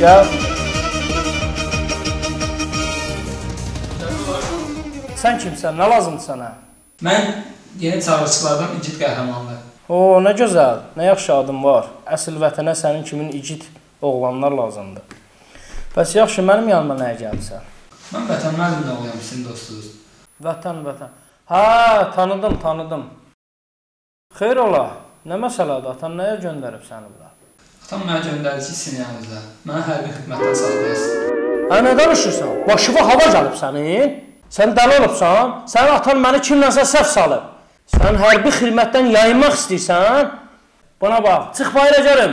Gəl. Sən kimsən? Nə lazımdır sənə? Mən yeni çağırışçılardan igid qəhrəmanlar. Oo, nə gözəl. Nə yaxşı adım var. Əsl vətənə sənin kimin igid oğlanlar lazımdır. Bəs yaxşı, mənim yanıma nəyə gəlsən? Mən Vətən müəllimlə olayam, sizin dostunuz. Vətən. Hə, tanıdım. Xeyr ola. Nə məsələdir? Atan nəyə göndərib səni bura? Atam mənə göndərdi ki, sizin yanınızda. Mənə hərbi xidmətdən saxlayasın. Hə, nə danışırsan? Başıva hava gəlib sənin? Sən dəli olubsan? Sənin atan məni kimləsə səhv salıb. Sən hərbi xidmətdən yayınmaq istəyirsən? Buna bax, çıx bayıra görüm.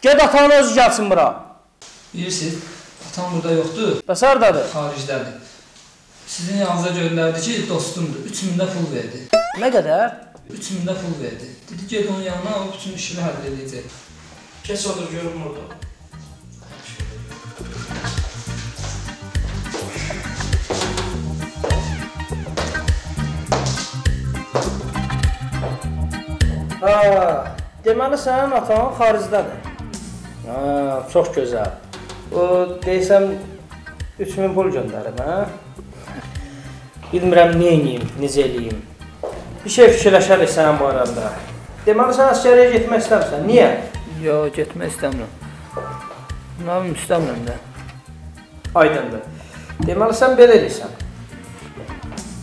Ged atanın özü gəlsin bura. Bilirsiniz, atam burada yoxdur. Bəs hardadır? Xaricdədir. Sizin yanınıza göndərdi ki, dostumdur. 3000 də pul verdi. Nə qədər? 3000 də pul verdi. Dedi, ged onun yanına, o bütün işini həll edəcək. Keç odur, görüm orada. Deməli, sənin atan xaricdədir. Çox gözəl. O, deysəm, 3000 pul göndərib, hə? Bilmirəm, nə eləyim, necə eləyim. Bir şey fikirləşərik sənin barəndə. Deməli, sən əsgəriyə getmək istəmirsən. Niyə? Yox, getmək istəmirəm. Nə bilim, istəmirəm də. Aydındır. Deməli, sən belə eləyirsən.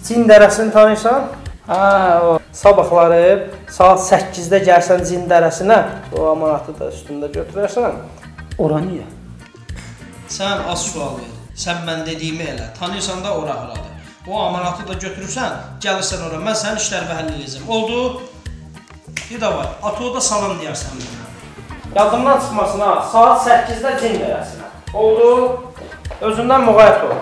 Cin dərəsini tanıyırsan? Hə, o. Sabahları saat 8-də gəlsən Cin dərəsinə, o amanatı da üstündə götürərsən. Ora niyə? Sən az sual ver. Sən mən dediyimi elə. Tanıyırsan da ora haradır. O amanatı da götürürsən, gəlirsən ora. Mən sənin işlərini həll edəcəm. Oldu? Bir də var. Atoya da salam deyərsən mənə. Yadımdan çıxmasın ha. Saat 8-də Cin dərəsinə. Oldu? Özündən müğayət ol.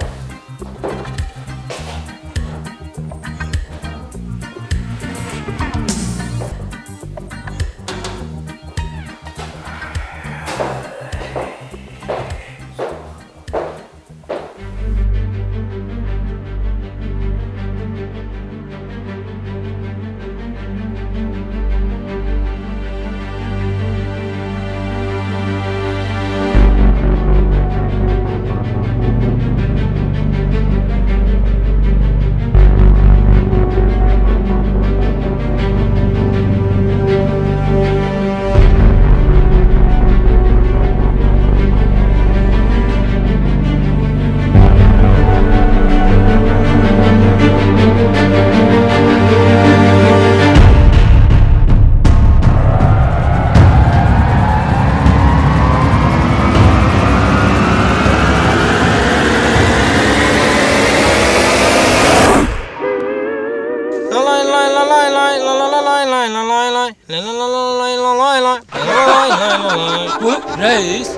Reis,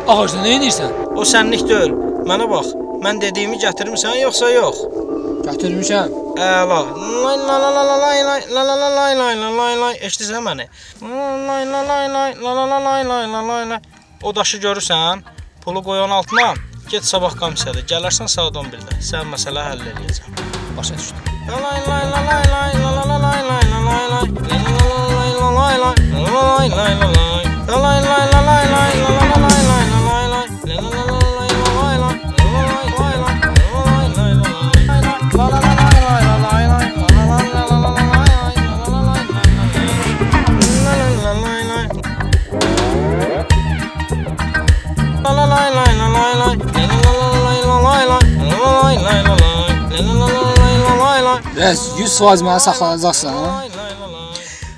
ağacda nə edirsən? O sənlik deyil. Mənə bax. Mən dediyimi gətirmisən yoxsa yox? Gətirmişəm. Əla. Lay la la la la lay lay la la la lay lay la lay lay. Eşidirsən məni? Lay la lay lay la la la lay lay la lay lay. O daşı görürsən? Pulu qoy onun altına. Get sabah komissiyada. Gələrsən saat 11-də. Sən məsələ həll edəcəm. Başa düşdüm. Lay lay la lay lay la la la lay lay la lay lay. La la la lay la lay lay. La lay lay la lay. La lay lay la lay lay la la la lay lay la lay lay. La la la lay la lay lay. La lay lay la lay lay la lay lay. La la la lay lay la lay lay. La la la la la lay lay. La la la lay lay. La la lay lay la lay lay. La la la lay la lay lay. La la lay lay la lay. La la la lay la lay lay. Reis, 100% mənə saxlanacaqsan, ha?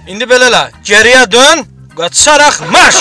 İndi belələ, geriyə dön. Qaçaraq marş!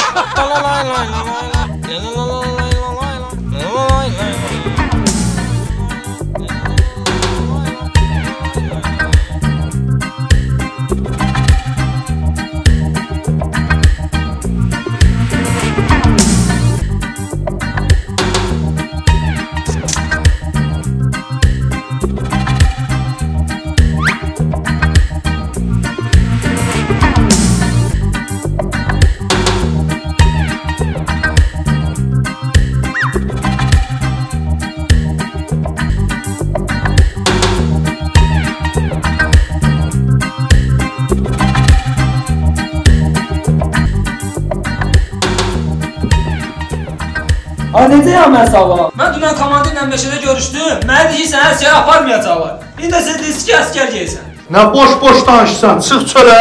necəyəm mən sağlam? Mən dünən komandirlə meşədə görüşdüm. Mənə dedi ki, səni əsgər aparmayacaqlar. İndi də sən deyirsən ki, əsgər geysən. Nə boş-boş danışsan, çıx çölə.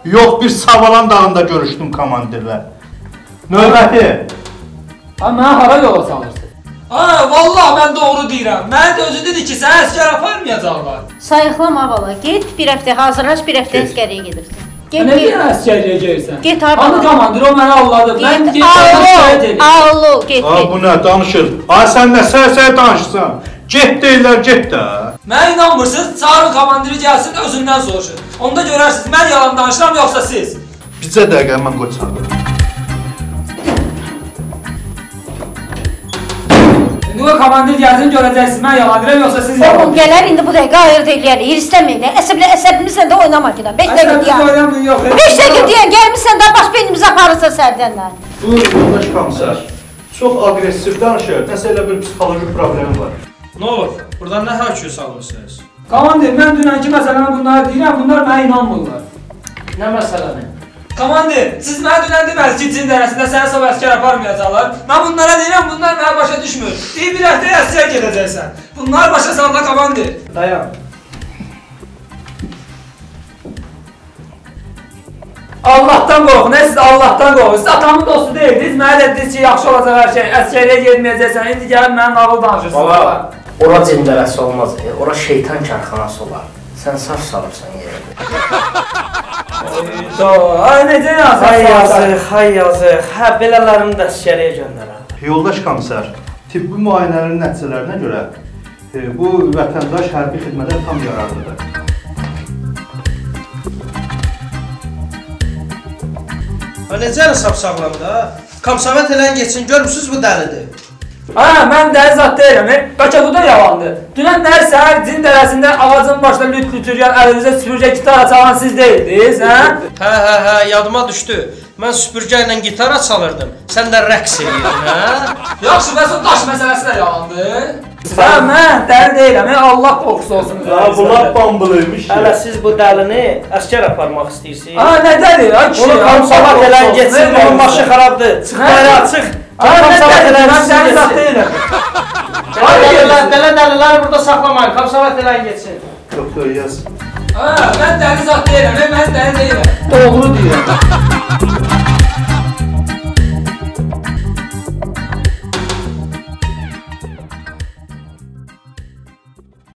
Yox, bir Savalan dağında görüşdüm komandirlə. Növbəti. Ha, mənə hara yola salırsın? Ha, vallahi mən doğru deyirəm. Mənə də özü dedi ki, səni əsgər aparmayacaqlar. Sayıqlama vala, get bir həftə hazırlaş, bir həftə əsgəriyə gedirsən. Nə deyirəm əsgərliyə gəlirsən? Get harda? Hanı komandir o mənə alladı. Mən Get, get allo, get. Bu nə danışır? Ay sən nə sərsər danışırsan? Get deyirlər, get də. Mənə inanmırsınız, çağırın komandiri gəlsin, özündən soruşun. Onda görərsiniz, mən yalan danışıram, yoxsa siz. Bizə dəqiqə mən qoçarım. İndi o komandir gəlsin, görəcəksiniz, mən yalan deyirəm, yoxsa siz yalan Oğlum gələr indi bu dəqiqə ayırt eləyərik, hirslənməyin. Əsəbimizlə də oynama ki, 5 dəqiqə deyəm. Əsəbimiz yox. 5 dəqiqə deyəm, gəlmişsən də baş beynimizi aparırsan sərdənlə. Bu yoldaş komissar çox aqressiv danışır. Nəsə elə bir psixoloji problemi var. Nə olur? Buradan nə hökm salırsınız? Komandir, mən dünənki məsələni bunları deyirəm, bunlar mənə inanmırlar. Nə məsələni? Komandir, siz mənə dünən deməlisiniz ki, Çin dərəsində səni sağ əskər aparmayacaqlar. Mən bunlara deyirəm, bunlar mənə başa düşmür. Deyir, bir həftəyə əsgər gedəcəksən. Bunlar başa salda, komandir. Dayan. Allahdan qorxun, siz Allahdan qorxun. Siz atamın dostu deyildiniz, mənə dediniz ki, yaxşı olacaq hər şey, əsgərliyə getməyəcəksən, indi gəlib mənim nağıl danışırsınız. Baba, ora cindərəsi olmaz, ora şeytan kərxanası olar. Sən saf salıbsan yerə. Ay, necə yazıq? Hay yazıq. Hə, belələrini də əsgəriyə göndərəm. Yoldaş komissar, tibbi müayinələrin nəticələrinə görə bu vətəndaş hərbi xidmətə tam yararlıdır. Necə hesab sağlam da? Komsavat elən geçsin, görmüsünüz bu dəlidir. Hə, mən dəli zat deyirəm, bəlkə bu da yalandır. Dünən nəhər səhər Cin dərəsində ağacın başında lüt lütüryan əlinizə süpürgə gitara çalan siz deyildiniz, hə? Hə, yadıma düşdü. Mən süpürgə ilə gitara çalırdım, sən də rəqs edirdin, hə? Yaxşı, bəs o daş məsələsi də yalandır. Hə, mən dəli deyirəm, Allah qorxusu olsun. Bunlar bambılıymış. Hələ siz bu dəlini əsgər aparmaq istəyirsiniz. Hə, nə dəli? Ay kişi, Onu komsavat elən geçsin, bunun başı xarabdır. Çıx bayrağa, çıx. Komsavat elən mən dəli zat deyirəm. Dəlilər burada saxlamayın, komsavat elən geçsin. Doktor yaz. Hə, mən dəli zat deyirəm, mən dəli deyirəm. Doğru deyirəm.